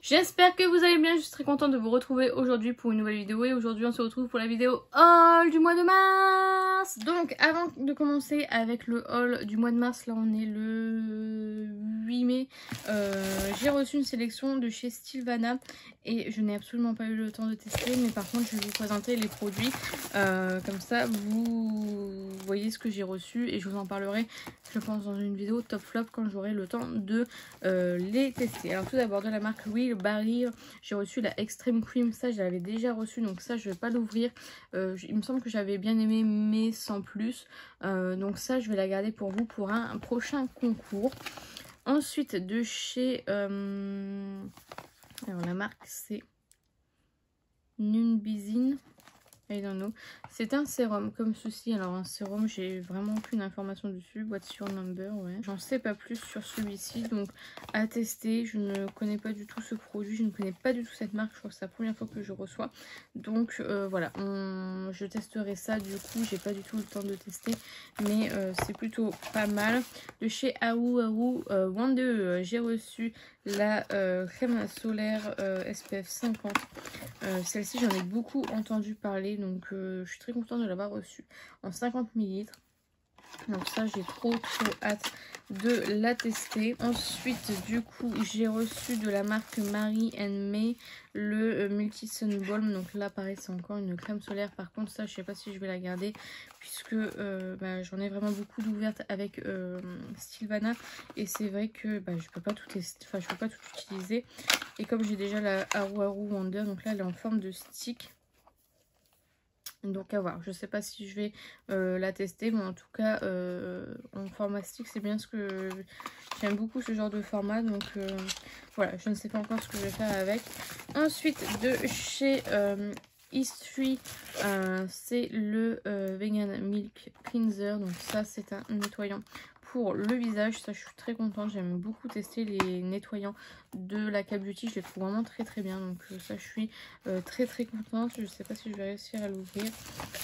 J'espère que vous allez bien, je suis très contente de vous retrouver aujourd'hui pour une nouvelle vidéo. Et aujourd'hui on se retrouve pour la vidéo haul du mois de mars. Donc avant de commencer avec le haul du mois de mars, là on est le 8 mai. J'ai reçu une sélection de chez Sylvana et je n'ai absolument pas eu le temps de tester. Mais par contre je vais vous présenter les produits, comme ça vous voyez ce que j'ai reçu. Et je vous en parlerai je pense dans une vidéo top flop quand j'aurai le temps de les tester. Alors tout d'abord de la marque Will Barry, j'ai reçu la Extreme Cream, ça je l'avais déjà reçu donc ça je vais pas l'ouvrir. Il me semble que j'avais bien aimé mais sans plus, donc ça je vais la garder pour vous pour un prochain concours. Ensuite de chez alors la marque c'est Nunbizin, I don't know. C'est un sérum comme ceci. Alors un sérum, j'ai vraiment aucune information dessus. What's your number, ouais. J'en sais pas plus sur celui-ci, donc à tester. Je ne connais pas du tout ce produit, je ne connais pas du tout cette marque. Je crois que c'est la première fois que je reçois. Donc voilà, je testerai ça du coup. J'ai pas du tout le temps de tester, mais c'est plutôt pas mal. De chez Awu Wonder, j'ai reçu la crème solaire SPF 50. Celle-ci j'en ai beaucoup entendu parler, donc je suis très contente de l'avoir reçue en 50 ml. Donc ça j'ai trop hâte de la tester. Ensuite du coup j'ai reçu de la marque Marie May le Multi Sun Balm. Donc là pareil c'est encore une crème solaire. Par contre ça je sais pas si je vais la garder puisque j'en ai vraiment beaucoup d'ouvertes avec Sylvana. Et c'est vrai que je peux pas tout tester, enfin je peux pas tout utiliser. Et comme j'ai déjà la Awu Wonder, donc là elle est en forme de stick. Donc à voir, je sais pas si je vais la tester, mais en tout cas en format stick c'est bien ce que j'aime beaucoup, ce genre de format. Donc voilà, je ne sais pas encore ce que je vais faire avec. Ensuite de chez History, c'est le Vegan Milk Cleanser. Donc ça c'est un nettoyant pour le visage, ça je suis très contente, j'aime beaucoup tester les nettoyants de la K-Beauty, je les trouve vraiment très bien, donc ça je suis très contente. Je sais pas si je vais réussir à l'ouvrir,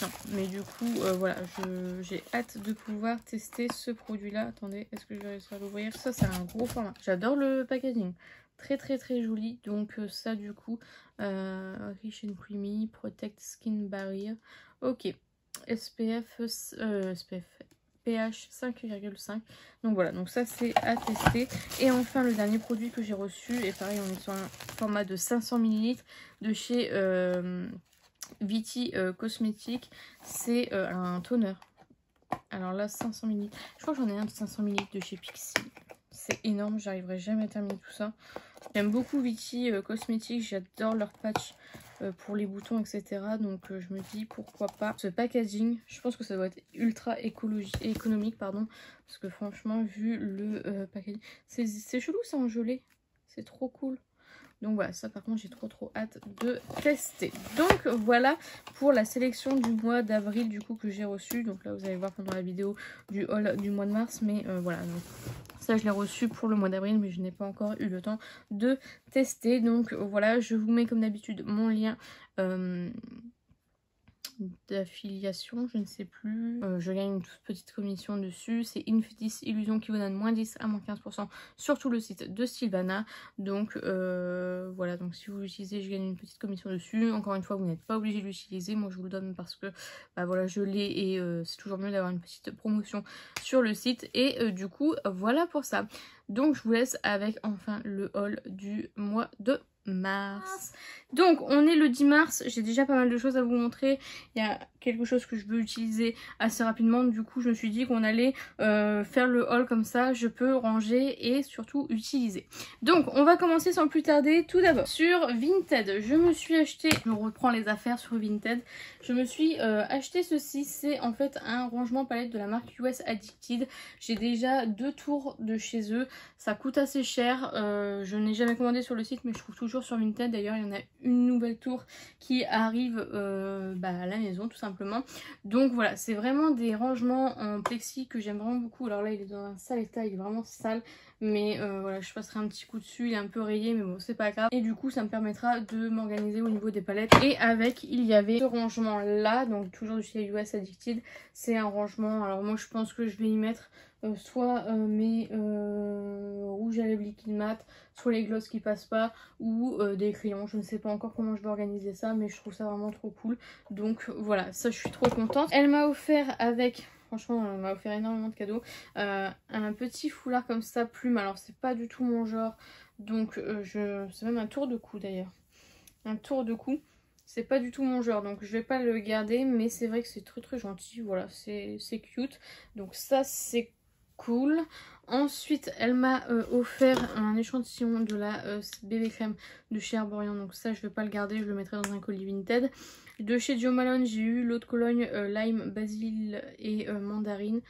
non, mais du coup voilà, j'ai hâte de pouvoir tester ce produit là. Attendez, est-ce que je vais réussir à l'ouvrir? Ça c'est un gros format, j'adore le packaging, très joli. Donc ça du coup Rich and Creamy, Protect Skin Barrier, ok, SPF pH 5,5. Donc voilà, donc ça c'est à tester. Et enfin le dernier produit que j'ai reçu, et pareil on est sur un format de 500 ml de chez Viti Cosmétiques, c'est un toner. Alors là 500 ml, je crois que j'en ai un de 500 ml de chez Pixi. C'est énorme, j'arriverai jamais à terminer tout ça. J'aime beaucoup Viti Cosmétiques, j'adore leur patch pour les boutons etc. Donc je me dis pourquoi pas. Ce packaging, je pense que ça doit être ultra économique pardon, parce que franchement vu le packaging, c'est chelou ça en gelée, c'est trop cool. Donc voilà, ça par contre j'ai trop hâte de tester. Donc voilà pour la sélection du mois d'avril du coup que j'ai reçu. Donc là vous allez voir pendant la vidéo du haul du mois de mars. Mais voilà, donc ça je l'ai reçu pour le mois d'avril, mais je n'ai pas encore eu le temps de tester. Donc voilà, je vous mets comme d'habitude mon lien d'affiliation, je ne sais plus. Je gagne une toute petite commission dessus. C'est Infutis Illusion qui vous donne moins 10 à moins 15% sur tout le site de Sylvana. Donc voilà, donc si vous l'utilisez, je gagne une petite commission dessus. Encore une fois, vous n'êtes pas obligé de l'utiliser. Moi, je vous le donne parce que voilà, je l'ai et c'est toujours mieux d'avoir une petite promotion sur le site. Et du coup, voilà pour ça. Donc je vous laisse avec enfin le haul du mois de mars. Donc on est le 10 mars, j'ai déjà pas mal de choses à vous montrer. Il y a quelque chose que je veux utiliser assez rapidement, du coup je me suis dit qu'on allait faire le haul comme ça, je peux ranger et surtout utiliser. Donc on va commencer sans plus tarder. Tout d'abord sur Vinted, je me suis acheté, je reprends les affaires sur Vinted, je me suis acheté ceci. C'est en fait un rangement palette de la marque US Addicted. J'ai déjà 2 tours de chez eux, ça coûte assez cher. Je n'ai jamais commandé sur le site mais je trouve toujours sur Vinted. D'ailleurs il y en a une nouvelle tour qui arrive à la maison tout simplement. Donc voilà, c'est vraiment des rangements en plexi que j'aime vraiment beaucoup. Alors là il est dans un sale état, il est vraiment sale, mais voilà, je passerai un petit coup dessus. Il est un peu rayé mais bon c'est pas grave. Et du coup ça me permettra de m'organiser au niveau des palettes. Et avec il y avait ce rangement là, donc toujours du chez US Addicted. C'est un rangement, alors moi je pense que je vais y mettre soit mes rouges à lèvres liquide mat, soit les gloss qui passent pas, ou des crayons. Je ne sais pas encore comment je vais organiser ça, mais je trouve ça vraiment trop cool. Donc voilà, ça je suis trop contente. Elle m'a offert avec... Franchement, elle m'a offert énormément de cadeaux. Un petit foulard comme ça, plume. Alors, c'est pas du tout mon genre. Donc, c'est même un tour de cou d'ailleurs. Un tour de cou. C'est pas du tout mon genre. Donc, je vais pas le garder. Mais c'est vrai que c'est très très gentil. Voilà, c'est cute. Donc, ça, c'est cool. Ensuite, elle m'a offert un échantillon de la bébé crème de chez Herborian. Donc, ça, je vais pas le garder. Je le mettrai dans un colis Vinted. De chez Jo Malone, j'ai eu l'eau de Cologne lime, basil et mandarine.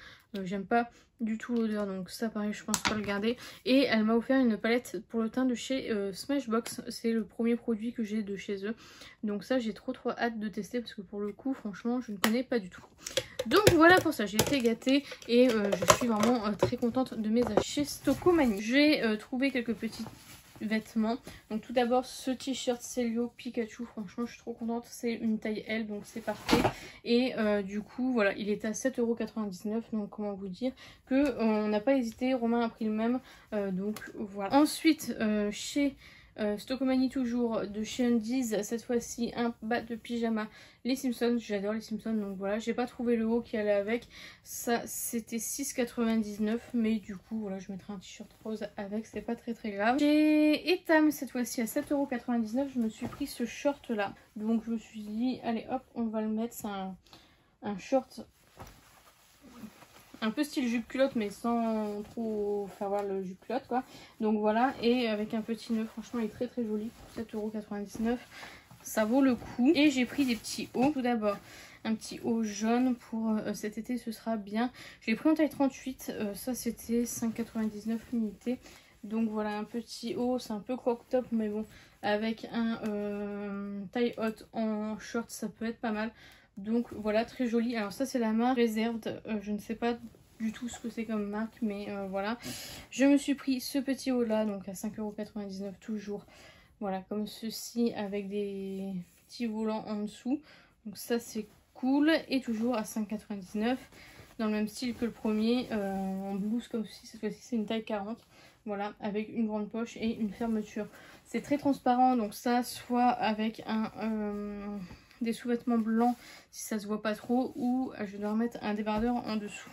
J'aime pas du tout l'odeur, donc ça pareil, je pense pas le garder. Et elle m'a offert une palette pour le teint de chez Smashbox. C'est le premier produit que j'ai de chez eux. Donc ça, j'ai trop hâte de tester parce que pour le coup, franchement, je ne connais pas du tout. Donc voilà pour ça, j'ai été gâtée et je suis vraiment très contente de mes achats chez Stocomanie. J'ai trouvé quelques petits vêtements. Donc tout d'abord ce t-shirt Celio Pikachu, franchement je suis trop contente, c'est une taille L donc c'est parfait. Et du coup voilà, il est à 7,99 €, donc comment vous dire que on n'a pas hésité, Romain a pris le même, donc voilà. Ensuite chez Stocomanie toujours, de chez Undies, cette fois-ci un bas de pyjama les Simpsons, j'adore les Simpsons, donc voilà, j'ai pas trouvé le haut qui allait avec, ça c'était 6,99 €, mais du coup voilà, je mettrai un t-shirt rose avec, c'est pas très grave. Chez Etam cette fois-ci à 7,99 €, je me suis pris ce short là, donc je me suis dit allez hop, on va le mettre, c'est un short un peu style jupe culotte mais sans trop faire voir le jupe culotte quoi. Donc voilà, et avec un petit nœud, franchement il est très joli pour 7,99 €. Ça vaut le coup. Et j'ai pris des petits hauts. Tout d'abord un petit haut jaune pour cet été, ce sera bien. J'ai pris en taille 38, ça c'était 5,99 € l'unité. Donc voilà, un petit haut, c'est un peu crop top mais bon, avec un taille haute en short ça peut être pas mal. Donc voilà, très joli. Alors ça c'est la marque Reserved, je ne sais pas du tout ce que c'est comme marque, mais voilà. Je me suis pris ce petit haut là, donc à 5,99 € toujours. Voilà, comme ceci avec des petits volants en dessous. Donc ça c'est cool. Et toujours à 5,99 € dans le même style que le premier, en blouse comme ceci. Cette fois-ci c'est une taille 40. Voilà, avec une grande poche et une fermeture. C'est très transparent, donc ça soit avec des sous-vêtements blancs si ça se voit pas trop, ou je dois remettre un débardeur en dessous.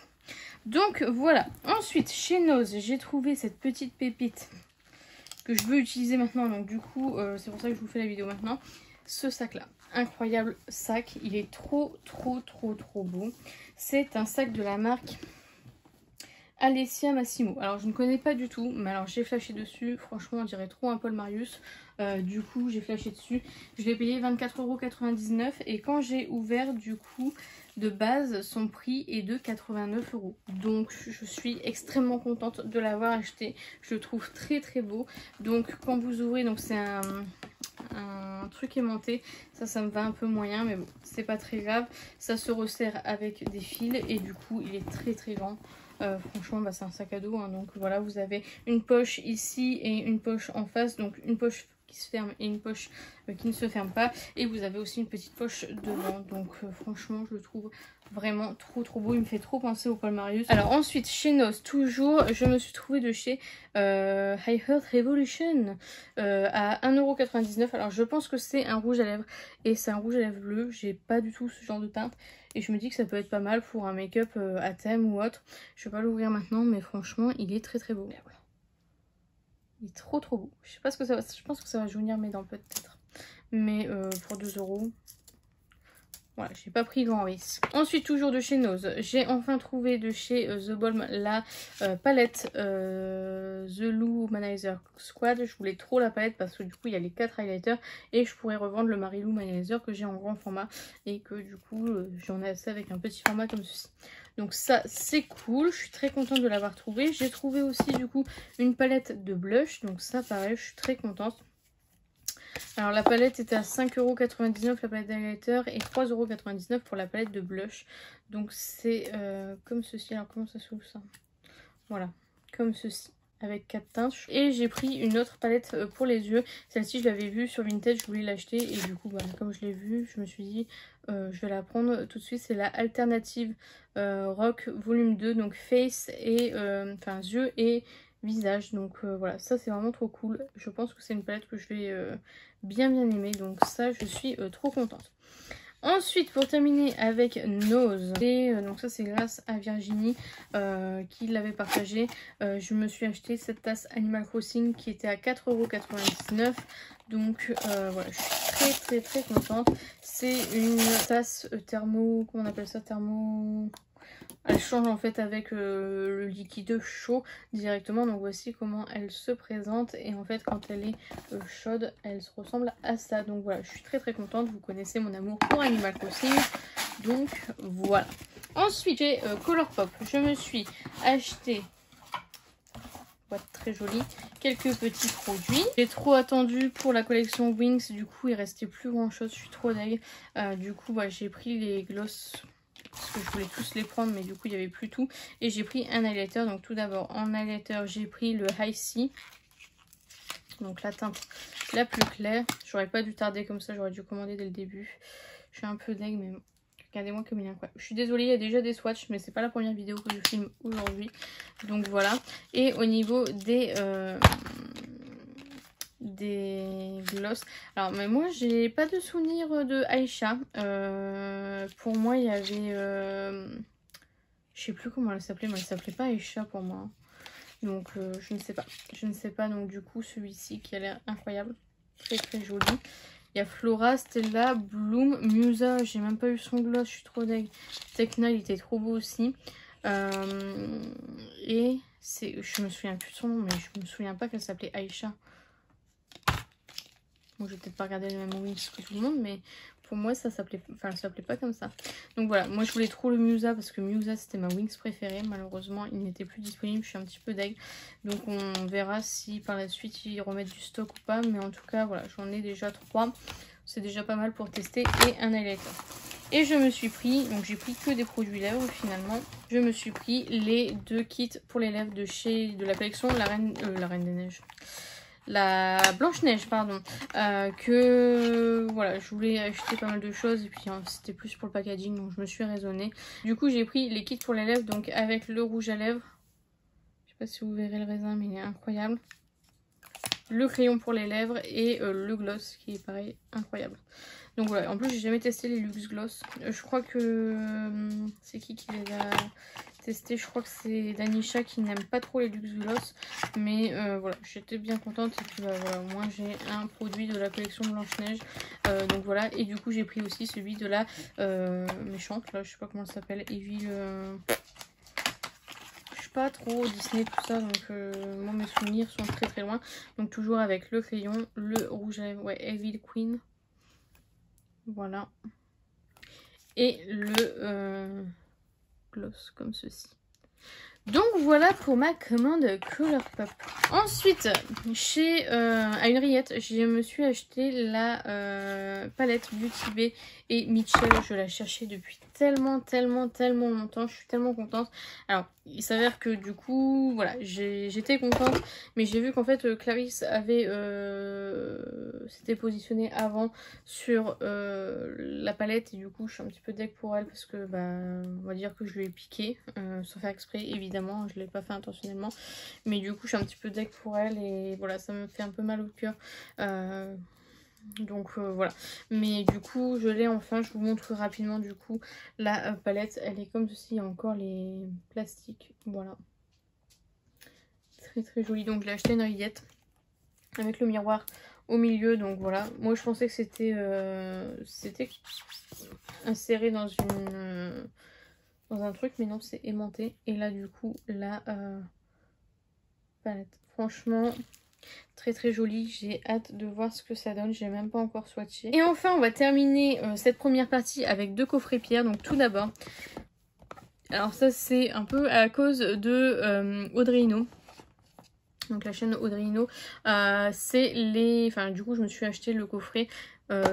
Donc voilà. Ensuite chez Nose, j'ai trouvé cette petite pépite que je veux utiliser maintenant, donc du coup c'est pour ça que je vous fais la vidéo maintenant. Ce sac là, incroyable sac, il est trop beau. C'est un sac de la marque Alessia Massimo. Alors je ne connais pas du tout, mais alors j'ai flashé dessus, franchement on dirait trop un Paul Marius. Du coup j'ai flashé dessus, je l'ai payé 24,99 € et quand j'ai ouvert du coup de base son prix est de 89 €. Donc je suis extrêmement contente de l'avoir acheté, je le trouve très beau. Donc quand vous ouvrez, donc c'est un truc aimanté, ça me va un peu moyen mais bon c'est pas très grave. Ça se resserre avec des fils et du coup il est très grand. Franchement bah, c'est un sac à dos hein, donc voilà, vous avez une poche ici et une poche en face, donc une poche qui se ferme et une poche qui ne se ferme pas, et vous avez aussi une petite poche devant. Donc franchement je le trouve vraiment trop beau, il me fait trop penser au Paul Marius. Alors ensuite chez Nose toujours, je me suis trouvée de chez I Heart Revolution à 1,99 €. Alors je pense que c'est un rouge à lèvres et c'est un rouge à lèvres bleu, j'ai pas du tout ce genre de teinte et je me dis que ça peut être pas mal pour un make-up à thème ou autre. Je vais pas l'ouvrir maintenant mais franchement il est très beau. Voilà. Il est trop beau. Je sais pas ce que ça va. Je pense que ça va jaunir mes dents peut-être. Mais pour 2 €. Voilà, j'ai pas pris grand risque. Ensuite, toujours de chez Nose, j'ai enfin trouvé de chez The Balm la palette The Lumanizer Squad. Je voulais trop la palette parce que du coup il y a les 4 highlighters et je pourrais revendre le Marilou Lumanizer que j'ai en grand format et que du coup j'en ai assez avec un petit format comme ceci. Donc ça c'est cool, je suis très contente de l'avoir trouvé. J'ai trouvé aussi du coup une palette de blush, donc ça pareil je suis très contente. Alors la palette était à 5,99 € la palette d'highlighter et 3,99 € pour la palette de blush. Donc c'est comme ceci. Alors comment ça s'ouvre ça? Voilà, comme ceci. avec 4 teintes. Et j'ai pris une autre palette pour les yeux. Celle-ci, je l'avais vue sur Vinted, je voulais l'acheter. Et du coup, bah, comme je l'ai vue, je me suis dit, je vais la prendre tout de suite. C'est la Alternative Rock Volume 2, donc Face et enfin yeux et visage. Donc voilà, ça c'est vraiment trop cool. Je pense que c'est une palette que je vais bien aimer. Donc ça, je suis trop contente. Ensuite, pour terminer avec Nose, et donc ça c'est grâce à Virginie qui l'avait partagé. Je me suis acheté cette tasse Animal Crossing qui était à 4,99 €. Donc voilà, je suis très contente. C'est une tasse thermo, comment on appelle ça, thermo... Elle change en fait avec le liquide chaud directement. Donc voici comment elle se présente. Et en fait quand elle est chaude, elle se ressemble à ça. Donc voilà, je suis très contente. Vous connaissez mon amour pour Animal Crossing. Donc voilà. Ensuite j'ai Colourpop. Je me suis acheté, boîte très jolie, quelques petits produits. J'ai trop attendu pour la collection Wings. Du coup il restait plus grand chose. Je suis trop deg. Du coup bah, j'ai pris les gloss. Parce que je voulais tous les prendre, mais du coup il n'y avait plus tout. Et j'ai pris un highlighter. Donc tout d'abord en highlighter j'ai pris le High C. Donc la teinte la plus claire. J'aurais pas dû tarder comme ça, j'aurais dû commander dès le début. Je suis un peu deg, mais regardez-moi comme il est incroyable. Je suis désolée, il y a déjà des swatchs, mais c'est pas la première vidéo que je filme aujourd'hui. Donc voilà. Et au niveau des gloss. Alors mais moi j'ai pas de souvenir de Aïcha. Pour moi il y avait je sais plus comment elle s'appelait, mais elle s'appelait pas Aïcha pour moi. Donc je ne sais pas. Je ne sais pas. Donc du coup celui-ci qui a l'air incroyable. Très joli. Il y a Flora, Stella, Bloom, Musa. J'ai même pas eu son gloss, je suis trop deg. Tekna, il était trop beau aussi. Et c'est, je me souviens plus de son nom, mais je me souviens pas qu'elle s'appelait Aïcha. Bon, je vais peut-être pas regarder les mêmes Wings que tout le monde, mais pour moi ça s'appelait, enfin ça s'appelait pas comme ça. Donc voilà, moi je voulais trop le Musa parce que Musa c'était ma Wings préférée. Malheureusement il n'était plus disponible, je suis un petit peu deg. Donc on verra si par la suite ils remettent du stock ou pas. Mais en tout cas voilà, j'en ai déjà 3. C'est déjà pas mal pour tester. Et un highlighter. Et je me suis pris, donc j'ai pris que des produits lèvres finalement. Je me suis pris les 2 kits pour les lèvres de la collection La Reine des Neiges. La Blanche-Neige, pardon, que voilà, je voulais acheter pas mal de choses et puis hein, c'était plus pour le packaging, donc je me suis raisonnée. Du coup j'ai pris les kits pour les lèvres, donc avec le rouge à lèvres, je sais pas si vous verrez le raisin mais il est incroyable, le crayon pour les lèvres et le gloss qui est pareil incroyable. Donc voilà, en plus j'ai jamais testé les luxe gloss, je crois que c'est qui les a testé, je crois que c'est Danisha qui n'aime pas trop les luxe gloss, mais voilà, j'étais bien contente et puis voilà, moi j'ai un produit de la collection Blanche-Neige, donc voilà. Et du coup j'ai pris aussi celui de la méchante, là je sais pas comment elle s'appelle, Evil, je suis pas trop Disney tout ça, donc moi mes souvenirs sont très loin. Donc toujours avec le crayon, le rouge à lèvres, ouais, Evil Queen, voilà, et le gloss comme ceci. Donc voilà pour ma commande Colourpop. Ensuite, chez Henriette, je me suis acheté la palette Beauty Bay et Mitchell. Je la cherchais depuis tellement longtemps. Je suis tellement contente. Alors, il s'avère que du coup, voilà, j'étais contente. Mais j'ai vu qu'en fait, Clarisse avait s'était positionnée avant sur la palette. Et du coup, je suis un petit peu deg pour elle parce que, bah, on va dire que je lui ai piqué. Sans faire exprès, évidemment. Je ne l'ai pas fait intentionnellement. Mais du coup, je suis un petit peu deg pour elle. Et voilà, ça me fait un peu mal au cœur. Donc voilà, mais du coup je l'ai enfin, je vous montre rapidement du coup la palette, elle est comme ceci, il y a encore les plastiques, voilà, très jolie. Donc je l'ai acheté une oreillette avec le miroir au milieu, donc voilà, moi je pensais que c'était inséré dans un truc, mais non, c'est aimanté. Et là du coup la palette, franchement très jolie, j'ai hâte de voir ce que ça donne, j'ai même pas encore swatché. Et enfin on va terminer cette première partie avec 2 coffrets pierre. Donc tout d'abord, alors ça c'est un peu à cause de Audrey Ino, donc la chaîne Audrey Ino, c'est les, enfin du coup je me suis acheté le coffret,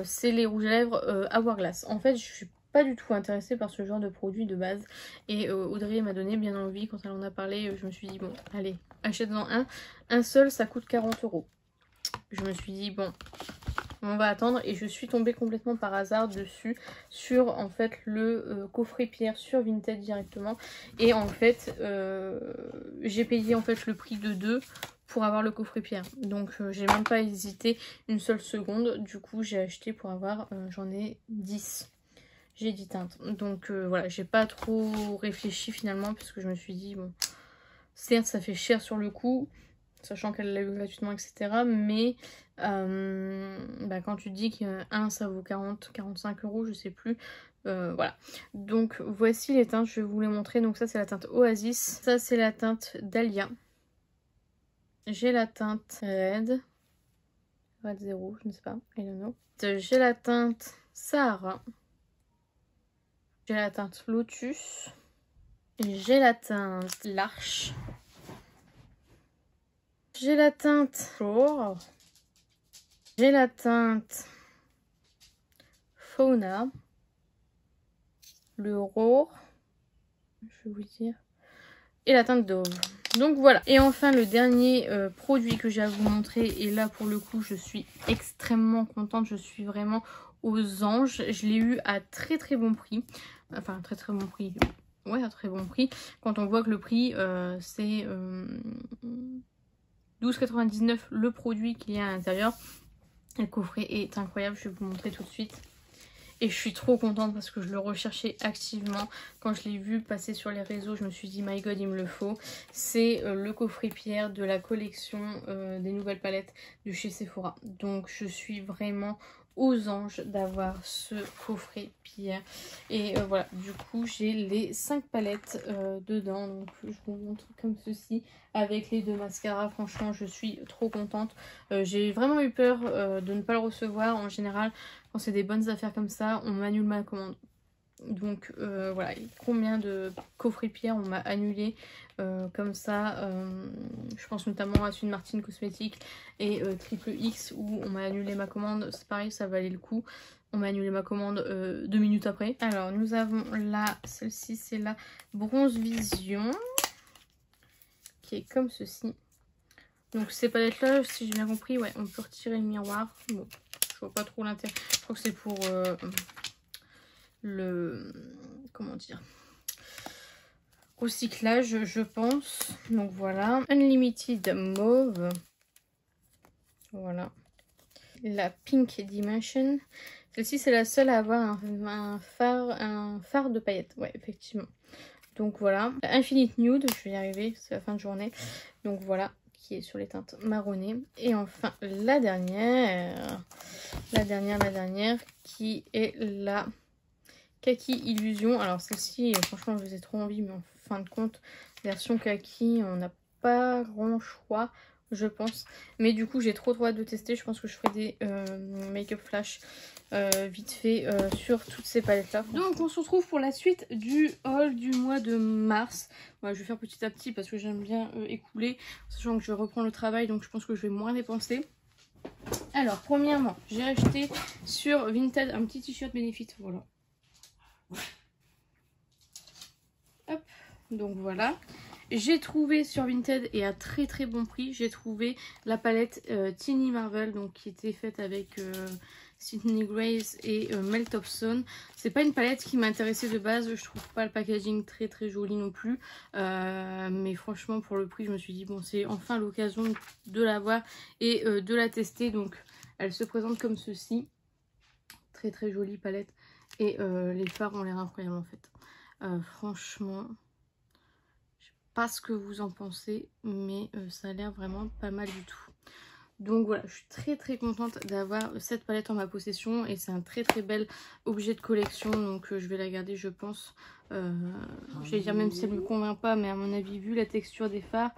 c'est les rouges à lèvres Hourglass. En fait je suis pas du tout intéressée par ce genre de produit de base. Et Audrey m'a donné bien envie quand elle en a parlé. Je me suis dit bon allez, achète-en un. Un seul ça coûte 40 €. Je me suis dit bon, on va attendre, et je suis tombée complètement par hasard dessus sur en fait le coffret pierre sur Vinted directement, et en fait j'ai payé en fait le prix de 2 pour avoir le coffret pierre, donc j'ai même pas hésité une seule seconde. Du coup j'ai acheté pour avoir, j'en ai 10. J'ai 10 teintes, donc voilà, j'ai pas trop réfléchi finalement, parce que je me suis dit bon, certes ça fait cher sur le coup, sachant qu'elle l'a eu gratuitement, etc. Mais quand tu te dis qu'un ça vaut 40-45 €, je sais plus. Voilà. Donc voici les teintes, je vais vous les montrer. Donc ça c'est la teinte Oasis. Ça c'est la teinte Dahlia. J'ai la teinte Red. Red 0, je ne sais pas. I don't know. J'ai la teinte Sahara. J'ai la teinte Lotus. J'ai la teinte L'Arche. J'ai la teinte Flore. J'ai la teinte Fauna. Le Roar. Je vais vous dire. Et la teinte Dove. Donc voilà. Et enfin le dernier produit que j'ai à vous montrer. Et là pour le coup je suis extrêmement contente. Je suis vraiment aux anges. Je l'ai eu à très très bon prix. Enfin très très bon prix. Ouais, à très bon prix. Quand on voit que le prix c'est 12,99 € le produit qu'il y a à l'intérieur. Le coffret est incroyable, je vais vous montrer tout de suite. Et je suis trop contente parce que je le recherchais activement. Quand je l'ai vu passer sur les réseaux, je me suis dit my god, il me le faut. C'est le coffret pierre de la collection des nouvelles palettes de chez Sephora. Donc je suis vraiment aux anges d'avoir ce coffret pierre. Et voilà, du coup j'ai les 5 palettes dedans. Donc je vous montre comme ceci avec les 2 mascaras. Franchement je suis trop contente. J'ai vraiment eu peur de ne pas le recevoir. En général quand c'est des bonnes affaires comme ça on m'annule ma commande. Donc voilà, combien de coffrets pierre on m'a annulé comme ça. Je pense notamment à Sune Martin Cosmétiques et Triple X où on m'a annulé ma commande. C'est pareil, ça valait le coup. On m'a annulé ma commande 2 minutes après. Alors nous avons là, celle-ci c'est la Bronze Vision qui est comme ceci. Donc ces palettes là, si j'ai bien compris, ouais, on peut retirer le miroir. Bon, je vois pas trop l'intérêt. Je crois que c'est pour le, comment dire, recyclage je pense. Donc voilà, Unlimited Mauve, voilà, la Pink Dimension. Celle-ci c'est la seule à avoir un phare de paillettes, ouais effectivement. Donc voilà, Infinite Nude, je vais y arriver, c'est la fin de journée. Donc voilà, qui est sur les teintes marronnées. Et enfin la dernière qui est la Kaki Illusion. Alors celle-ci, franchement, je faisais trop envie, mais en fin de compte, version Kaki, on n'a pas grand choix, je pense. Mais du coup, j'ai trop hâte de tester. Je pense que je ferai des make-up flash vite fait sur toutes ces palettes-là. Donc on se retrouve pour la suite du haul du mois de mars. Ouais, je vais faire petit à petit parce que j'aime bien écouler, sachant que je vais reprendre le travail, donc je pense que je vais moins dépenser. Alors, premièrement, j'ai acheté sur Vinted un petit t-shirt Benefit, voilà. Hop, donc voilà. J'ai trouvé sur Vinted et à très très bon prix, j'ai trouvé la palette Tiny Marvel, donc qui était faite avec Sydney Grace et Mel Thompson. C'est pas une palette qui m'intéressait de base, je trouve pas le packaging très très joli non plus, mais franchement pour le prix je me suis dit bon c'est enfin l'occasion de l'avoir et de la tester. Donc elle se présente comme ceci, très très jolie palette. Et les fards ont l'air incroyables en fait. Franchement, je sais pas ce que vous en pensez, mais ça a l'air vraiment pas mal du tout. Donc voilà, je suis très très contente d'avoir cette palette en ma possession. Et c'est un très très bel objet de collection. Donc je vais la garder je pense. Je vais dire même si elle ne me convainc pas, mais à mon avis vu la texture des fards,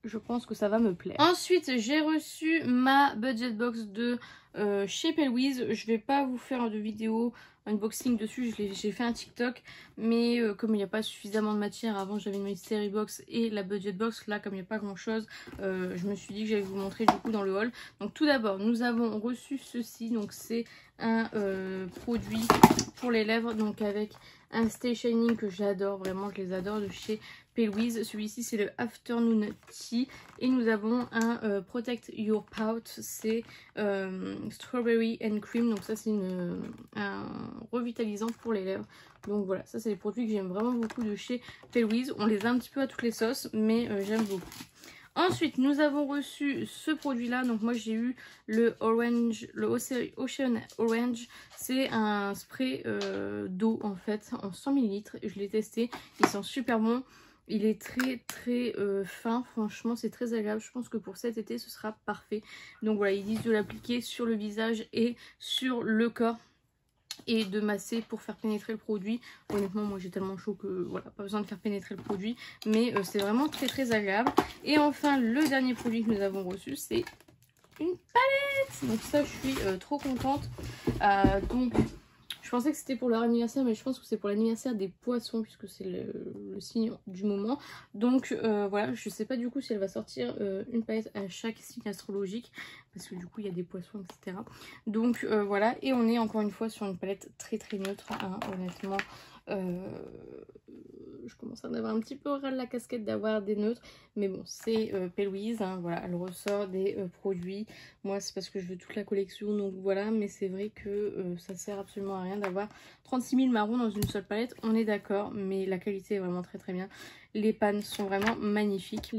je pense que ça va me plaire. Ensuite, j'ai reçu ma budget box de chez Pelwiz. Je vais pas vous faire de vidéo unboxing dessus, j'ai fait un TikTok, mais comme il n'y a pas suffisamment de matière, avant j'avais une mystery box et la budget box, là comme il n'y a pas grand chose, je me suis dit que j'allais vous montrer du coup dans le haul. Donc tout d'abord, nous avons reçu ceci, donc c'est un produit pour les lèvres, donc avec un Stay Shining que j'adore, vraiment je les adore, de chez Pelwiz. Celui-ci c'est le Afternoon Tea et nous avons un Protect Your Pout, c'est Strawberry and Cream, donc ça c'est un revitalisant pour les lèvres. Donc voilà, ça c'est des produits que j'aime vraiment beaucoup de chez Pelwiz. On les a un petit peu à toutes les sauces, mais j'aime beaucoup. Ensuite, nous avons reçu ce produit-là. Donc moi, j'ai eu le Orange, le Ocean Orange. C'est un spray d'eau en fait, en 100 ml. Je l'ai testé, il sent super bon. Il est très très fin, franchement c'est très agréable. Je pense que pour cet été ce sera parfait. Donc voilà, ils disent de l'appliquer sur le visage et sur le corps et de masser pour faire pénétrer le produit. Honnêtement moi j'ai tellement chaud que voilà, pas besoin de faire pénétrer le produit, mais c'est vraiment très très agréable. Et enfin le dernier produit que nous avons reçu, c'est une palette. Donc ça je suis trop contente. Donc je pensais que c'était pour leur anniversaire, mais je pense que c'est pour l'anniversaire des poissons, puisque c'est le signe du moment. Donc voilà, je sais pas du coup si elle va sortir une palette à chaque signe astrologique, parce que du coup il y a des poissons, etc. Donc voilà, et on est encore une fois sur une palette très très neutre, hein, honnêtement. Je commence à en avoir un petit peu ras de la casquette d'avoir des neutres, mais bon c'est Pelwiz, hein, voilà, elle ressort des produits. Moi c'est parce que je veux toute la collection, donc voilà, mais c'est vrai que ça sert absolument à rien d'avoir 36 000 marrons dans une seule palette, on est d'accord, mais la qualité est vraiment très très bien. Les pannes sont vraiment magnifiques.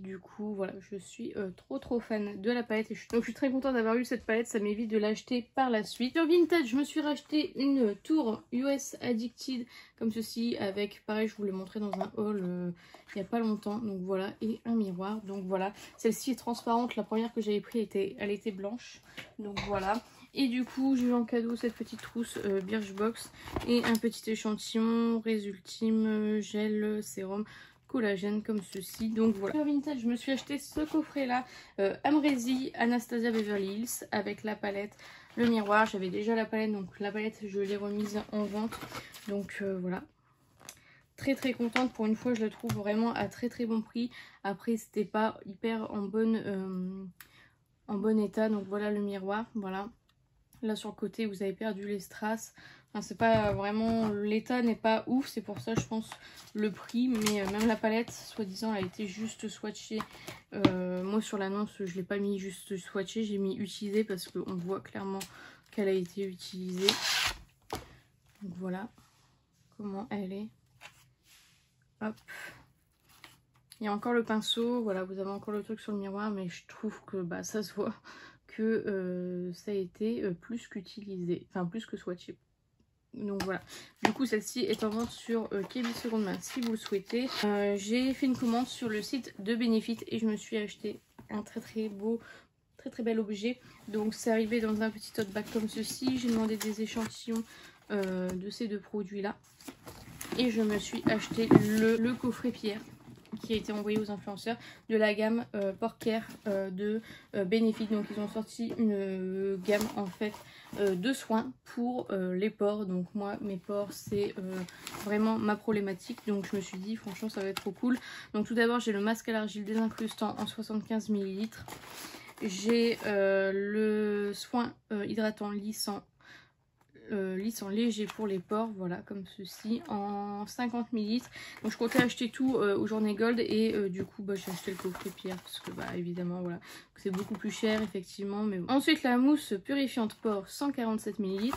Du coup voilà, je suis trop fan de la palette et donc je suis très contente d'avoir eu cette palette, ça m'évite de l'acheter par la suite. Sur Vinted, je me suis racheté une tour US Addicted comme ceci, avec pareil, je vous l'ai montré dans un haul il n'y a pas longtemps, donc voilà, et un miroir. Donc voilà, celle-ci est transparente, la première que j'avais prise elle était blanche, donc voilà. Et du coup, j'ai eu en cadeau cette petite trousse Birchbox et un petit échantillon Résultime gel sérum collagène comme ceci. Donc voilà. Sur Vinted, je me suis acheté ce coffret là, Amrezy Anastasia Beverly Hills, avec la palette, le miroir. J'avais déjà la palette, donc la palette je l'ai remise en vente. Donc voilà. Très très contente, pour une fois je la trouve vraiment à très très bon prix. Après c'était pas hyper en bon état, donc voilà le miroir, voilà. Là sur le côté vous avez perdu les strass, enfin, c'est pas vraiment, l'état n'est pas ouf, c'est pour ça je pense le prix, mais même la palette soi-disant elle a été juste swatchée. Moi sur l'annonce je l'ai pas mis juste swatchée, j'ai mis utilisé parce qu'on voit clairement qu'elle a été utilisée. Donc voilà comment elle est. Hop. Il y a encore le pinceau, voilà, vous avez encore le truc sur le miroir, mais je trouve que bah, ça se voit que ça a été plus qu'utilisé, enfin plus que swatché. Donc voilà, du coup celle-ci est en vente sur KB Seconde Main si vous le souhaitez. J'ai fait une commande sur le site de Benefit et je me suis acheté un très beau, très bel objet. Donc c'est arrivé dans un petit tote bag comme ceci. J'ai demandé des échantillons de ces deux produits là. Et je me suis acheté le coffret pierre qui a été envoyé aux influenceurs de la gamme Porcare de Benefit. Donc ils ont sorti une gamme en fait de soins pour les pores. Donc moi mes pores c'est vraiment ma problématique, donc je me suis dit franchement ça va être trop cool. Donc tout d'abord j'ai le masque à l'argile désincrustant en 75 ml. J'ai le soin hydratant lissant léger pour les pores, voilà comme ceci en 50 ml. Donc je comptais acheter tout aux journées gold et du coup bah, j'ai acheté le coffret pierre parce que bah évidemment voilà c'est beaucoup plus cher effectivement, mais bon. Ensuite la mousse purifiante pores 147 ml.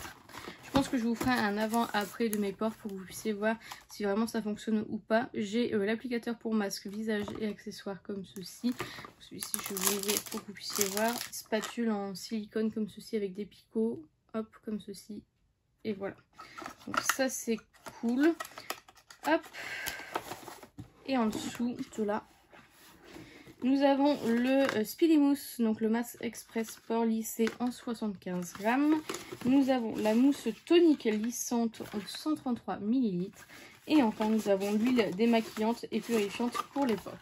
Je pense que je vous ferai un avant-après de mes pores pour que vous puissiez voir si vraiment ça fonctionne ou pas. J'ai l'applicateur pour masque, visage et accessoires comme ceci. Celui-ci je vais vous l'ouvrir pour que vous puissiez voir. Spatule en silicone comme ceci avec des picots, hop comme ceci. Et voilà, donc ça c'est cool. Hop, et en dessous de là nous avons le Speedy Mousse, donc le masque express port lissé en 75 grammes. Nous avons la mousse tonique lissante en 133 ml. Et enfin nous avons l'huile démaquillante et purifiante pour les pores.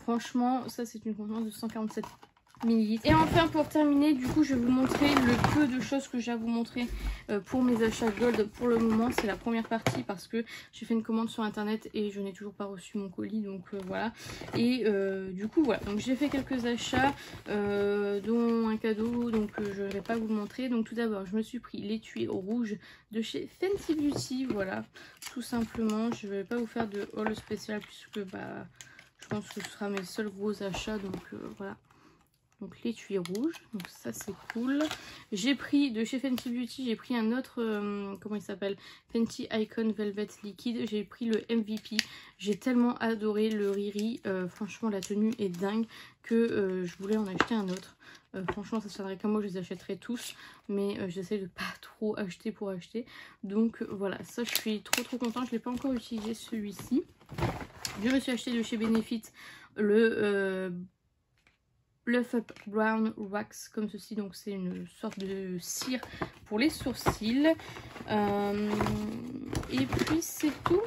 Franchement, ça c'est une contenance de 147 ml. Et enfin pour terminer, du coup je vais vous montrer le peu de choses que j'ai à vous montrer pour mes achats Gold pour le moment. C'est la première partie parce que j'ai fait une commande sur internet et je n'ai toujours pas reçu mon colis, donc voilà. Et du coup voilà, donc j'ai fait quelques achats dont un cadeau, donc je ne vais pas vous le montrer. Donc tout d'abord je me suis pris l'étui rouge de chez Fenty Beauty, voilà, tout simplement. Je ne vais pas vous faire de haul spécial puisque bah je pense que ce sera mes seuls gros achats, donc voilà. Donc l'étui rouge, donc ça c'est cool. J'ai pris de chez Fenty Beauty, j'ai pris un autre, comment il s'appelle, Fenty Icon Velvet Liquide. J'ai pris le MVP. J'ai tellement adoré le Riri. Franchement la tenue est dingue que je voulais en acheter un autre. Franchement ça tiendrait qu'à moi, je les achèterai tous. Mais j'essaie de pas trop acheter pour acheter. Donc voilà, ça je suis trop contente. Je l'ai pas encore utilisé celui-ci. Je me suis acheté de chez Benefit le... Bluff Up Brown Wax comme ceci, donc c'est une sorte de cire pour les sourcils. Et puis c'est tout.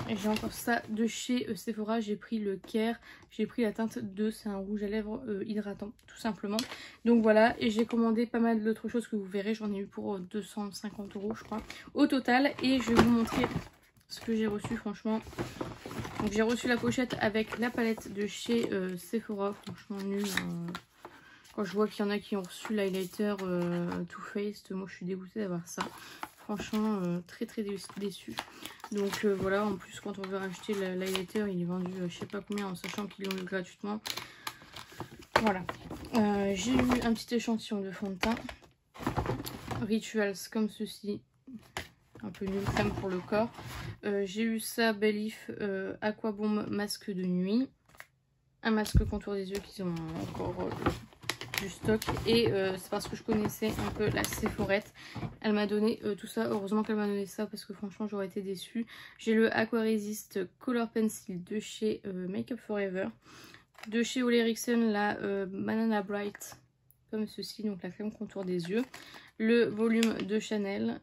Et j'ai encore ça de chez Sephora, j'ai pris le Care, j'ai pris la teinte 2, c'est un rouge à lèvres hydratant tout simplement. Donc voilà, et j'ai commandé pas mal d'autres choses que vous verrez, j'en ai eu pour 250 € je crois au total. Et je vais vous montrer ce que j'ai reçu franchement. Donc j'ai reçu la pochette avec la palette de chez Sephora, franchement nul. Quand je vois qu'il y en a qui ont reçu l'highlighter Too Faced, moi je suis dégoûtée d'avoir ça. Franchement très déçue. Donc voilà, en plus quand on veut racheter l'highlighter, il est vendu je sais pas combien en sachant qu'ils l'ont eu gratuitement. Voilà. J'ai eu un petit échantillon de fond de teint. Rituals comme ceci. Un peu nul, crème pour le corps. J'ai eu ça, Belif Aqua Bomb masque de nuit. Un masque contour des yeux qui ont encore du stock. Et c'est parce que je connaissais un peu la Sephorette. Elle m'a donné tout ça. Heureusement qu'elle m'a donné ça parce que franchement j'aurais été déçue. J'ai le Aqua Resist Color Pencil de chez Make Up Forever. De chez Ole Henriksen, la Banana Bright comme ceci, donc la crème contour des yeux. Le volume de Chanel.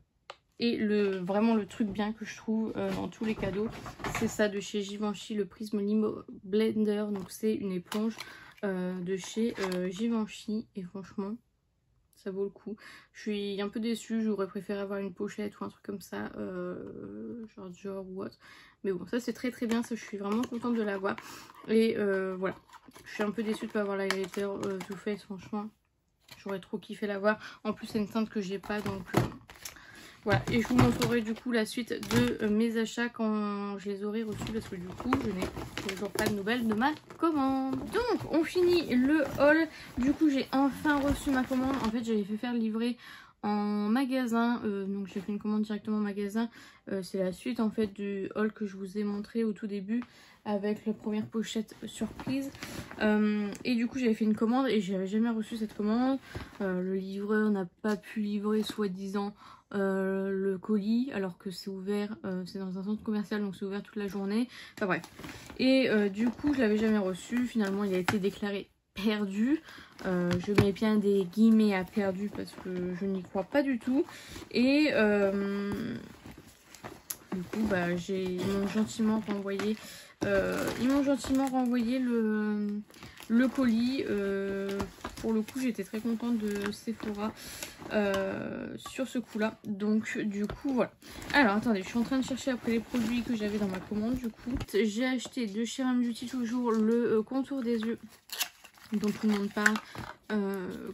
Et vraiment le truc bien que je trouve dans tous les cadeaux, c'est ça de chez Givenchy, le Prism Limo Blender. Donc c'est une éponge de chez Givenchy. Et franchement, ça vaut le coup. Je suis un peu déçue, j'aurais préféré avoir une pochette ou un truc comme ça, genre ou autre. Mais bon, ça c'est très bien, ça je suis vraiment contente de l'avoir. Et voilà, je suis un peu déçue de ne pas avoir la highlighter Too Faced, franchement. J'aurais trop kiffé l'avoir. En plus c'est une teinte que j'ai pas, donc... Voilà, et je vous montrerai du coup la suite de mes achats quand je les aurai reçus parce que du coup je n'ai toujours pas de nouvelles de ma commande. Donc on finit le haul. Du coup j'ai enfin reçu ma commande. En fait j'avais fait faire livrer en magasin, donc j'ai fait une commande directement en magasin. C'est la suite en fait du haul que je vous ai montré au tout début avec la première pochette surprise. Et du coup j'avais fait une commande et j'avais jamais reçu cette commande. Le livreur n'a pas pu livrer soi-disant le colis alors que c'est ouvert, c'est dans un centre commercial donc c'est ouvert toute la journée. Enfin bref. Et du coup je l'avais jamais reçu. Finalement il a été déclaré perdu. Je mets bien des guillemets à perdu parce que je n'y crois pas du tout. Et du coup bah, ils m'ont gentiment renvoyé le colis. Pour le coup j'étais très contente de Sephora sur ce coup là, donc du coup voilà. Alors attendez, je suis en train de chercher après les produits que j'avais dans ma commande. Du coup j'ai acheté de chez Rem Beauty toujours le contour des yeux dont tout le monde parle,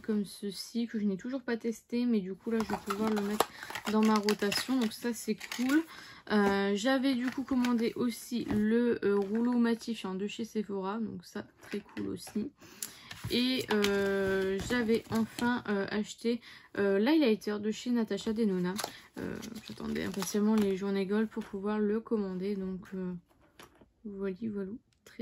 comme ceci, que je n'ai toujours pas testé, mais du coup là je vais pouvoir le mettre dans ma rotation, donc ça c'est cool. J'avais du coup commandé aussi le rouleau matifiant de chez Sephora, donc ça très cool aussi. Et j'avais enfin acheté l'highlighter de chez Natasha Denona. J'attendais impatiemment les journées Gold pour pouvoir le commander, donc voilà.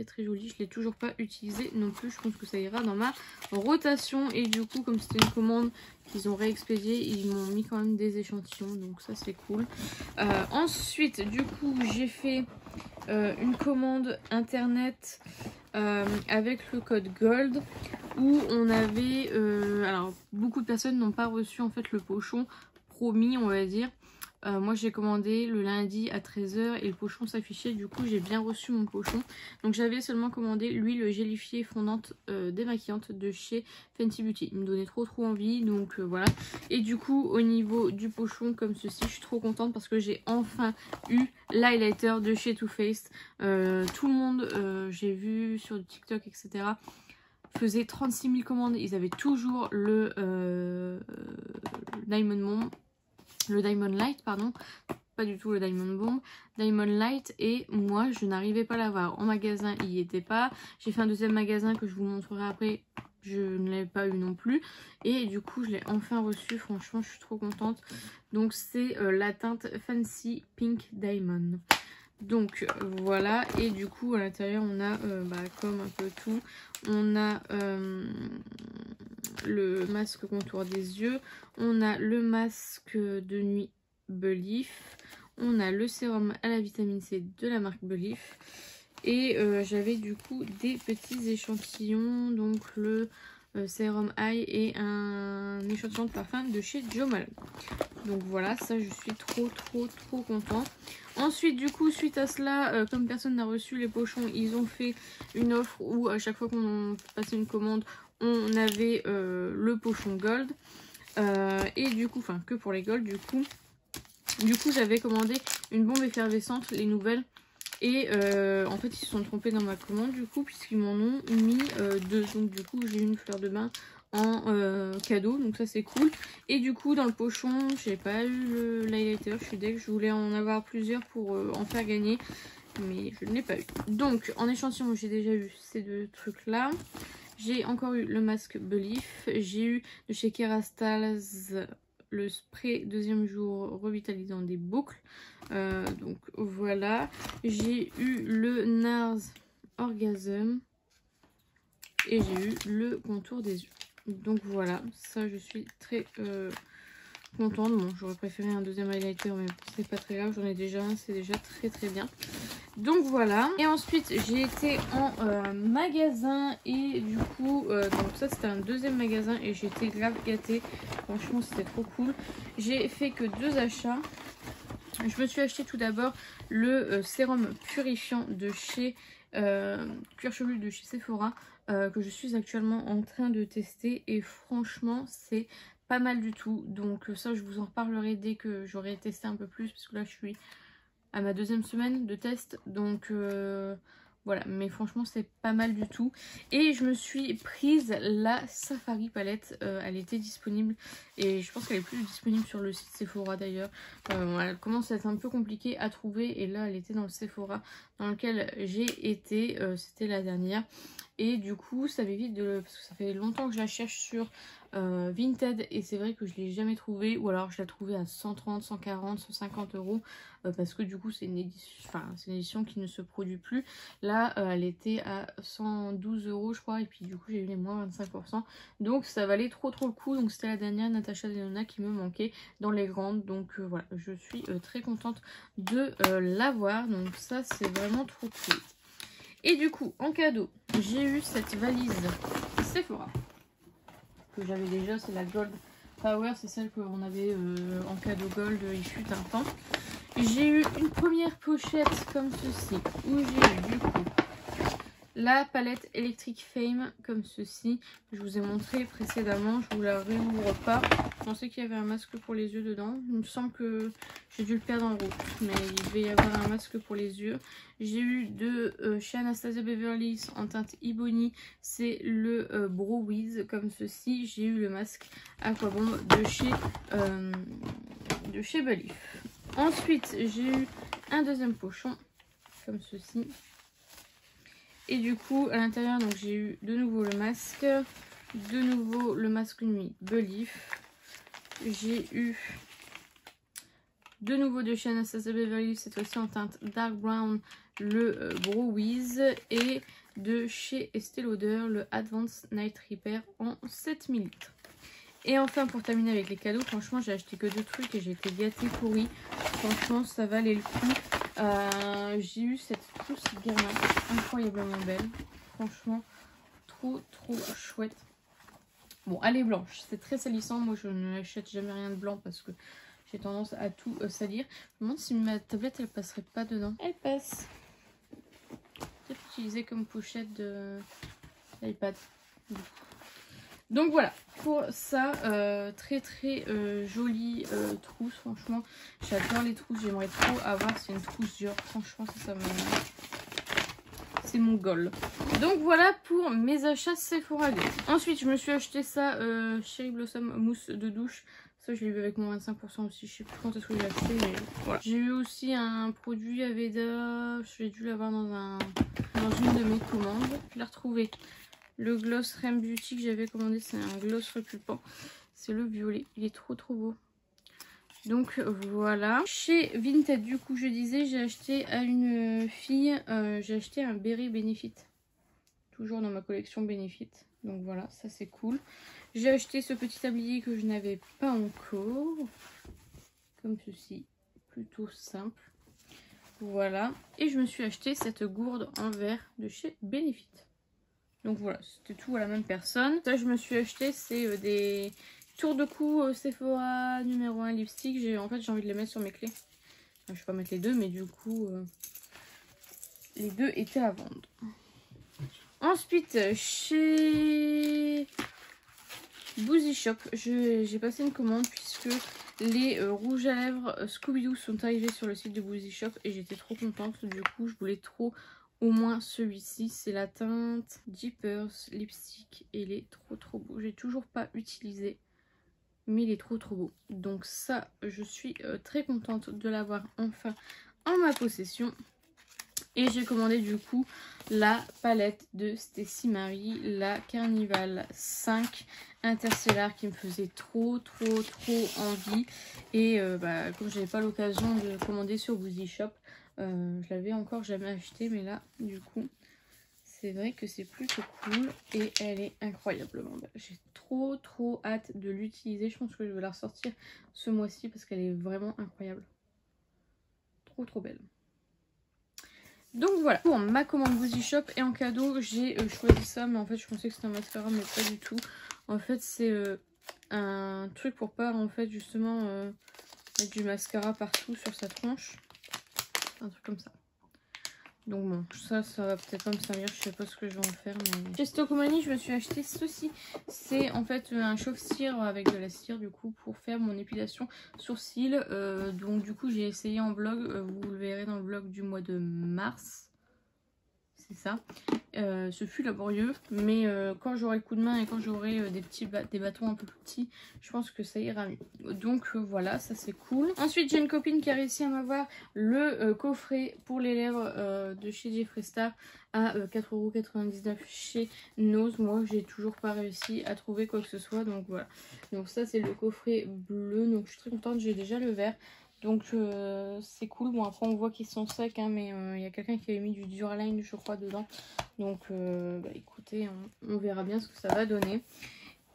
Très joli, je l'ai toujours pas utilisé non plus, je pense que ça ira dans ma rotation. Et du coup comme c'était une commande qu'ils ont réexpédiée, ils m'ont mis quand même des échantillons, donc ça c'est cool. Ensuite du coup j'ai fait une commande internet avec le code GOLD où on avait alors beaucoup de personnes n'ont pas reçu en fait le pochon promis, on va dire. Moi j'ai commandé le lundi à 13 h et le pochon s'affichait, du coup j'ai bien reçu mon pochon. Donc j'avais seulement commandé l'huile gélifiée fondante démaquillante de chez Fenty Beauty. Il me donnait trop envie, donc voilà. Et du coup au niveau du pochon comme ceci, je suis trop contente parce que j'ai enfin eu l'highlighter de chez Too Faced. Tout le monde, j'ai vu sur TikTok etc, faisait 36 000 commandes. Ils avaient toujours le Diamond Light, pardon, pas du tout le Diamond Bomb, Diamond Light, et moi je n'arrivais pas à l'avoir. En magasin il n'y était pas. J'ai fait un deuxième magasin que je vous montrerai après, je ne l'avais pas eu non plus. Et du coup je l'ai enfin reçu, franchement je suis trop contente. Donc c'est la teinte Fancy Pink Diamond. Donc voilà, et du coup à l'intérieur on a comme un peu tout, on a le masque contour des yeux, on a le masque de nuit Belif, on a le sérum à la vitamine C de la marque Belif, et j'avais du coup des petits échantillons, donc le sérum Eye et un échantillon de parfum de chez Jo Malone. Donc voilà, ça je suis trop contente. Ensuite du coup suite à cela, comme personne n'a reçu les pochons, ils ont fait une offre où à chaque fois qu'on passait une commande, on avait le pochon gold. Et du coup, enfin que pour les gold du coup j'avais commandé une bombe effervescente, les nouvelles. Et en fait ils se sont trompés dans ma commande du coup, puisqu'ils m'en ont mis deux. Donc du coup j'ai une fleur de bain en cadeau, donc ça c'est cool. Et du coup dans le pochon j'ai pas eu l'highlighter, je suis deg, je voulais en avoir plusieurs pour en faire gagner, mais je ne l'ai pas eu. Donc en échantillon j'ai déjà eu ces deux trucs là. J'ai encore eu le masque Belif, j'ai eu de chez Kerastase le spray deuxième jour revitalisant des boucles, donc voilà. J'ai eu le NARS Orgasm et j'ai eu le contour des yeux. Donc voilà, ça je suis très contente. Bon, j'aurais préféré un deuxième highlighter, mais c'est pas très grave, j'en ai déjà un, c'est déjà très bien. Donc voilà. Et ensuite j'ai été en magasin, et du coup donc ça c'était un deuxième magasin et j'ai été grave gâtée. Franchement c'était trop cool. J'ai fait que 2 achats. Je me suis acheté tout d'abord le sérum purifiant de chez Cuir Chevelu de chez Sephora, que je suis actuellement en train de tester, et franchement c'est pas mal du tout. Donc ça je vous en reparlerai dès que j'aurai testé un peu plus, parce que là je suis à ma 2e semaine de test, donc voilà, mais franchement c'est pas mal du tout. Et je me suis prise la Safari palette, elle était disponible et je pense qu'elle est plus disponible sur le site Sephora d'ailleurs. Elle commence à être un peu compliquée à trouver, et là elle était dans le Sephora dans lequel j'ai été, c'était la dernière. Et du coup ça m'évite de, parce que ça fait longtemps que je la cherche sur Vinted, et c'est vrai que je l'ai jamais trouvée, ou alors je l'ai trouvée à 130, 140, 150 euros, parce que du coup c'est une édition qui ne se produit plus. Là elle était à 112 euros je crois, et puis du coup j'ai eu les moins 25%, donc ça valait trop le coup. Donc c'était la dernière Natasha Denona qui me manquait dans les grandes, donc voilà, je suis très contente de l'avoir, donc ça c'est vraiment trop cool. Et du coup en cadeau j'ai eu cette valise Sephora que j'avais déjà, c'est la Gold Power, c'est celle qu'on avait en cadeau gold il fut un temps. J'ai eu une première pochette comme ceci, où j'ai eu du coup la palette Electric Fame comme ceci, je vous ai montré précédemment, je vous la réouvre pas. Je pensais qu'il y avait un masque pour les yeux dedans, il me semble que j'ai dû le perdre en route, mais il devait y avoir un masque pour les yeux. J'ai eu de chez Anastasia Beverly Hills en teinte Ebony, c'est le Brow Wiz comme ceci. J'ai eu le masque Aquabomb de chez Belif. Ensuite j'ai eu un deuxième pochon comme ceci. Et du coup à l'intérieur donc j'ai eu de nouveau le masque, de nouveau le masque nuit Belif. J'ai eu de nouveau de chez Anastasia Beverly Hills, cette fois-ci en teinte Dark Brown, le Brow Wiz, et de chez Estée Lauder le Advanced Night Repair en 7 ml. Et enfin pour terminer avec les cadeaux, franchement j'ai acheté que 2 trucs et j'ai été gâtée pourrie. Franchement ça valait le coup. J'ai eu cette trousse Guerlain incroyablement belle, franchement trop chouette. Bon elle est blanche, c'est très salissant, moi je ne l'achète jamais rien de blanc parce que j'ai tendance à tout salir. Je me demande si ma tablette elle passerait pas dedans. Elle passe. Peut-être utiliser comme pochette de l'iPad. Donc voilà, pour ça, très jolie trousse, franchement, j'adore les trousses, j'aimerais trop avoir, c'est une trousse Dior, franchement ça me... c'est mon goal. Donc voilà pour mes achats Sephora. Ensuite, je me suis acheté ça, Cherry Blossom mousse de douche. Ça, je l'ai eu avec mon 25% aussi. Je sais plus quand est-ce que j'ai acheté, mais voilà. J'ai eu aussi un produit Aveda. J'ai dû l'avoir dans une de mes commandes. Je l'ai retrouvé. Le gloss Rem Beauty que j'avais commandé, c'est un gloss repulpant. C'est le violet. Il est trop beau. Donc voilà. Chez Vinted, du coup, je disais, j'ai acheté à une fille, j'ai acheté un béret Benefit. Toujours dans ma collection Benefit. Donc voilà, ça c'est cool. J'ai acheté ce petit tablier que je n'avais pas encore. Comme ceci. Plutôt simple. Voilà. Et je me suis acheté cette gourde en verre de chez Benefit. Donc voilà, c'était tout à la même personne. Ça, je me suis acheté, c'est des tours de cou Sephora numéro 1 lipstick. En fait, j'ai envie de les mettre sur mes clés. Enfin, je vais pas mettre les deux, mais du coup, les deux étaient à vendre. Ensuite, chez Boozy Shop, j'ai passé une commande puisque les rouges à lèvres Scooby-Doo sont arrivés sur le site de Boozy Shop et j'étais trop contente. Du coup, je voulais trop au moins celui-ci. C'est la teinte Jeepers Lipstick et il est trop beau. J'ai toujours pas utilisé, mais il est trop beau. Donc ça, je suis très contente de l'avoir enfin en ma possession. Et j'ai commandé du coup la palette de Stacy Marie, la Carnival 5 Interstellar qui me faisait trop envie. Et comme j'avais pas l'occasion de commander sur Boozy Shop, je l'avais encore jamais acheté, mais là du coup c'est vrai que c'est plutôt cool et elle est incroyablement belle. J'ai trop hâte de l'utiliser. Je pense que je vais la ressortir ce mois-ci parce qu'elle est vraiment incroyable. Trop belle. Donc voilà, pour ma commande Boozy Shop et en cadeau, j'ai choisi ça, mais en fait je pensais que c'était un mascara, mais pas du tout. En fait c'est un truc pour pas en fait justement mettre du mascara partout sur sa tronche. Un truc comme ça. Donc bon, ça va peut-être pas me servir, je sais pas ce que je vais en faire. Mais... Chez Stokomani, je me suis acheté ceci. C'est en fait un chauffe-cire avec de la cire du coup pour faire mon épilation sourcils. Donc du coup j'ai essayé en vlog, vous le verrez dans le vlog du mois de mars. C'est ça. Ce fut laborieux, mais quand j'aurai le coup de main et quand j'aurai des bâtons un peu plus petits, je pense que ça ira mieux. Donc voilà, ça c'est cool. Ensuite, j'ai une copine qui a réussi à m'avoir le coffret pour les lèvres de chez Jeffree Star à 4,99 € chez Nose. Moi, j'ai toujours pas réussi à trouver quoi que ce soit, donc voilà. Donc ça, c'est le coffret bleu, donc je suis très contente, j'ai déjà le vert. Donc c'est cool. Bon, après on voit qu'ils sont secs, hein, mais il y a quelqu'un qui avait mis du Duraline je crois dedans. Donc écoutez, on verra bien ce que ça va donner.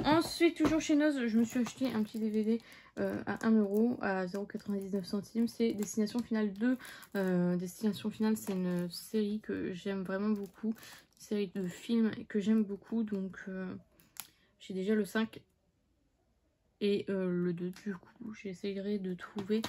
Ensuite, toujours chez Nose, je me suis acheté un petit DVD à 1 € à 0,99 €. C'est Destination Finale 2. Destination Finale, c'est une série que j'aime vraiment beaucoup. Une série de films que j'aime beaucoup. Donc j'ai déjà le 5 et le 2 du coup. J'essaierai de trouver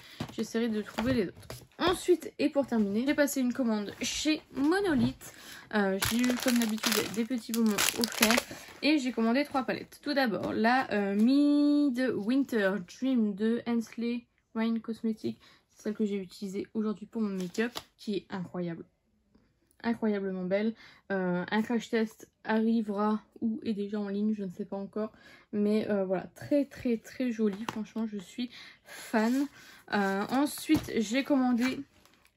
les autres. Ensuite, et pour terminer, j'ai passé une commande chez Monolith. J'ai eu comme d'habitude des petits bonbons offerts et j'ai commandé 3 palettes. Tout d'abord la Midwinter Dream de Hensley Rain Cosmetics. C'est celle que j'ai utilisée aujourd'hui pour mon make-up qui est incroyable. Incroyablement belle. Un crash test arrivera ou est déjà en ligne, je ne sais pas encore. Mais voilà, très jolie. Franchement, je suis fan. Ensuite, j'ai commandé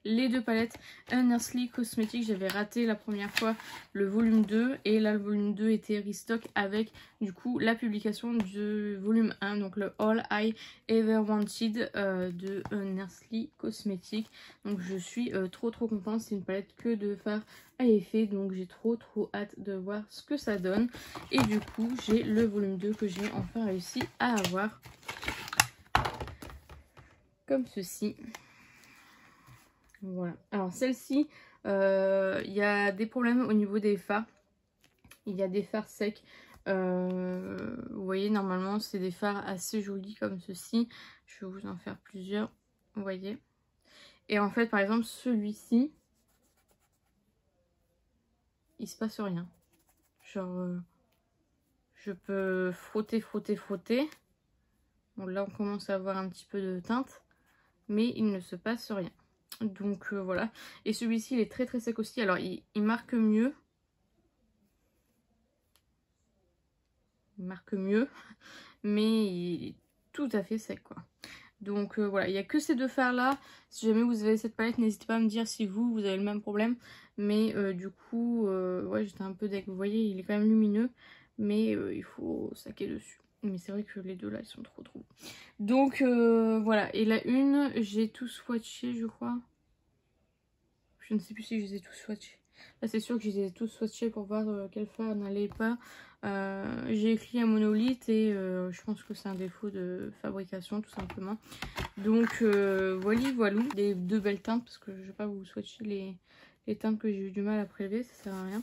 les 2 palettes Nestlé Cosmetics. J'avais raté la première fois le volume 2 et là le volume 2 était restock avec du coup la publication du volume 1, donc le All I Ever Wanted de Nestlé Cosmetics. Donc je suis trop contente. C'est une palette que de fard à effet, donc j'ai trop hâte de voir ce que ça donne. Et du coup j'ai le volume 2 que j'ai enfin réussi à avoir comme ceci. Voilà. Alors celle-ci, il y a des problèmes au niveau des fards. Il y a des fards secs. Vous voyez, normalement c'est des fards assez jolis comme ceci. Je vais vous en faire plusieurs, vous voyez. Et en fait par exemple celui-ci, il se passe rien. Genre je peux frotter, frotter, frotter. Bon là on commence à avoir un petit peu de teinte, mais il ne se passe rien. Donc voilà. Et celui-ci il est très très sec aussi. Alors il marque mieux. Il marque mieux, mais il est tout à fait sec quoi. Donc voilà, il n'y a que ces deux fards là. Si jamais vous avez cette palette, n'hésitez pas à me dire si vous avez le même problème. Mais du coup, ouais, j'étais un peu deg. Vous voyez, il est quand même lumineux, mais il faut saquer dessus. Mais c'est vrai que les deux là, ils sont trop trop. Donc voilà, et la une, j'ai tout swatché, je crois. Je ne sais plus si je les ai tous swatchés. Là, c'est sûr que je les ai tous swatchés pour voir quel fard n'allait pas. J'ai écrit un monolithe et je pense que c'est un défaut de fabrication tout simplement. Donc voilà, des deux belles teintes parce que je ne vais pas vous swatcher les teintes que j'ai eu du mal à prélever, ça sert à rien.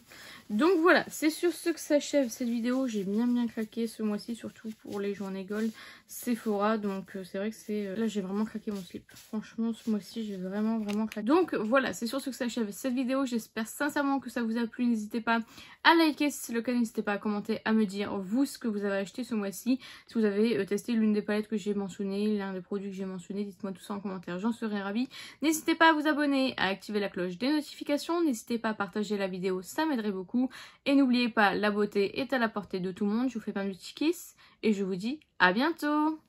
Donc voilà, c'est sur ce que s'achève cette vidéo. J'ai bien craqué ce mois-ci, surtout pour les journées gold Sephora. Donc c'est vrai que c'est... Là j'ai vraiment craqué mon slip. Franchement ce mois-ci j'ai vraiment craqué. Donc voilà, c'est sur ce que s'achève cette vidéo. J'espère sincèrement que ça vous a plu. N'hésitez pas à liker si c'est le cas. N'hésitez pas à commenter, à me dire vous ce que vous avez acheté ce mois-ci. Si vous avez testé l'une des palettes que j'ai mentionnées, l'un des produits que j'ai mentionné, dites-moi tout ça en commentaire, j'en serai ravie. N'hésitez pas à vous abonner, à activer la cloche des notifications. N'hésitez pas à partager la vidéo, ça m'aiderait beaucoup. Et n'oubliez pas, la beauté est à la portée de tout le monde. Je vous fais plein de petits kiss et je vous dis à bientôt.